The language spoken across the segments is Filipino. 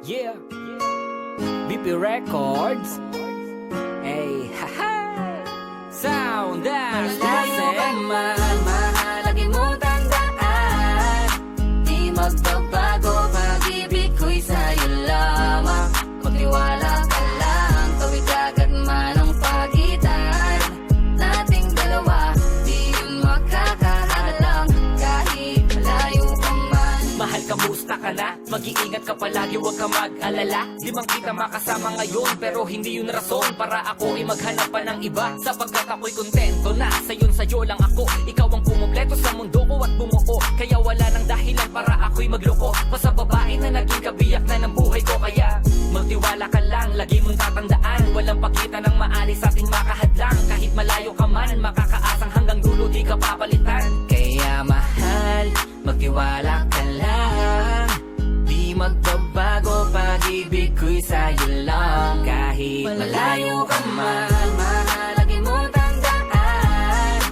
Yeah, BP Records. Hey, haha. Sound dance. Malayo ka man, mahalagi mong tandaan. Di magbabago, pag-ibig ko'y sa'yo lamang. Magtiwala ka lang, tawid agad man ang pagitan nating dalawa, di yun makakahalang kahit malayo ka man. Mahal, kamusta ka na? Mag-iingat ka palagi, huwag ka mag-alala. Di man kita makasama ngayon, pero hindi yun rason para ako ay maghanap pa ng iba. Sapagkat ako'y kontento na sa'yo lang ako. Ikaw ang kumumpleto sa mundo ko at bumuo. Kaya wala nang dahilan para ako'y magloko pa sa babae na naging kabiyak na ng buhay ko. Kaya magtiwala ka lang, lagi mong tatandaan, walang pakita ng maalis sa ating makahadlang. Kahit malayo ka man, makakaasang hanggang dulo di ka papalitan. Kaya mahal, magtiwala ka lang. Di magbabago, pag-ibig ko'y sa'yo lang. Kahit malayo ka man, mahalagi mong tandaan.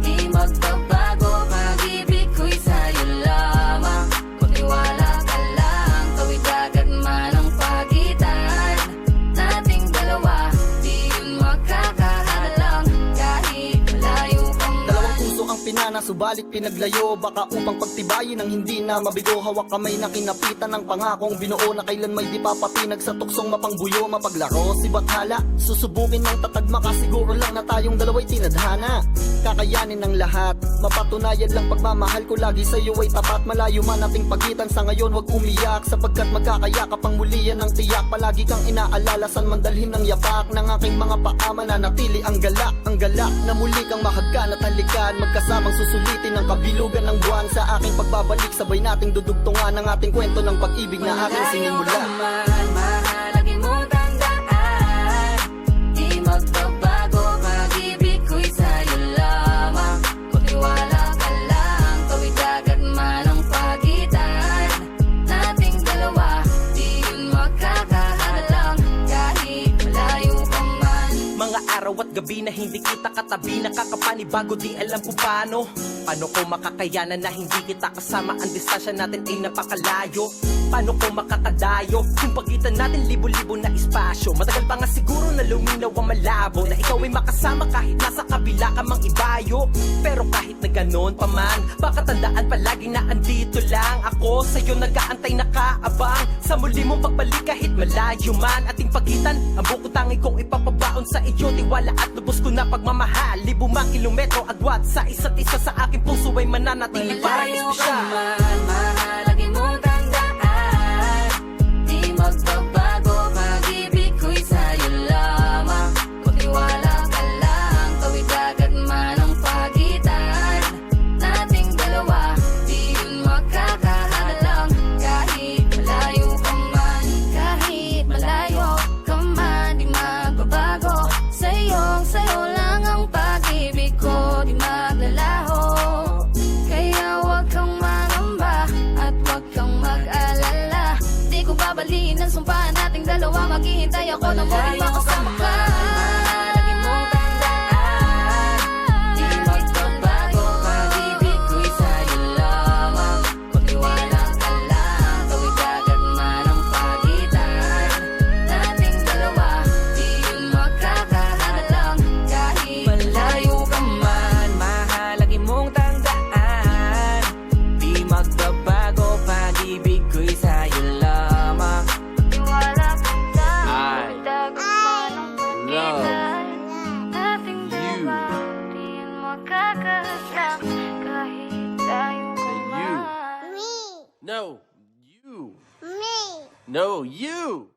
Di magbabago, pag-ibig ko'y sa'yo lamang. Magtiwala ka lang, tawid agad man ang pagitan nating dalawa, di yun makakahalang kahit malayo ka man. Dalawang puso ang pinana, subalit pinaglayo. Baka upang pagtibayin ang hindi na mabigo. Hawak kamay na kinapitan ng pangakong binuo na kailan may di papatinag sa tuksong mapangbuyo. Mapaglaro si Bathala, susubukin ng tatagma ka. Siguro lang na tayong dalawa'y tinadhana. Kakayanin ng lahat, mapatunayan lang pagmamahal ko lagi sa'yo ay tapat. Malayo man ating pagitan sa ngayon, wag umiyak. Sapagkat magkakayakap ang muli yan ng tiyak. Palagi kang inaalala, san man dalhin ng yapak ng aking mga paa. Mananatili ang galak na muli kang mahagkan at halikan. Magkasamang susulitin ang kabilugan ng buwan. Sa aking pagbabalik, sabay nating dudugtungan ang ating kwento ng pag-ibig na aking sinimula. Malayo ka man, mahalagi mong tandaan. Di magbabago, pag-ibig ko'y sa'yo lamang. Magtiwala ka lang, tawid agad man ang pagitan nating dalawa, di yun makakahalang kahit malayo ka man. Mga araw at gabi na hindi kita katabi, nakakapanibago, di alam kung paano. Paano ko makakayanan na hindi kita kasama? Ang distansya natin ay napakalayo. Paano ko makakadayo kung pagitan natin libo-libo na espasyo? Matagal pa nga siguro na luminaw ang malabo, na ikaw ay makasama kahit nasa kabila ka mang ibayo. Pero kahit na ganon pa man, baka tandaan palagi na andito lang ako sa'yo, nag-aantay nakaabang sa muli mong pagbalik kahit malayo man ating pagitan. Ang buko tangi kong ipapabaon sa iyo, tiwala at lubos ko na pagmamahal. Libo mang kilometro agwat sa isa't isa, sa aking puso ay mananatili para Malayo ka espesyal. man, mahalagi mong tandaan. Di magbabago, pag-ibig ko'y sa'yo lamang. Magtiwala ka lang, tawid agad man ang pagitan nating dalawa, di yun makakahalang kahit malayo ka man. Kahit malayo ka man, di magbabago. Sa'yo lang ang pag-ibig ko, di maglalaho. Kaya huwag kang mangamba at huwag kang mag-alala. Di ko babaliin ang sumpaan nating dalawa. Maghihintay ako na muling makasama ka. Lagi mong tandaan, di magbabago, pag-ibig ko'y sa'yo lamang. Magtiwala ka lang, tawid agad man ang pagitan nating dalawa, di yun makakahalang kahit Malayo ka man, mahalagi mong tandaan. Di magbabago, pag-ibig ko'y sa'yo lamang. Tiwala ka lang, I tawid agad man ang love pagitan nating dalawa, di yun makakahalang kahit tayo you. man. No, you. Me. No, you.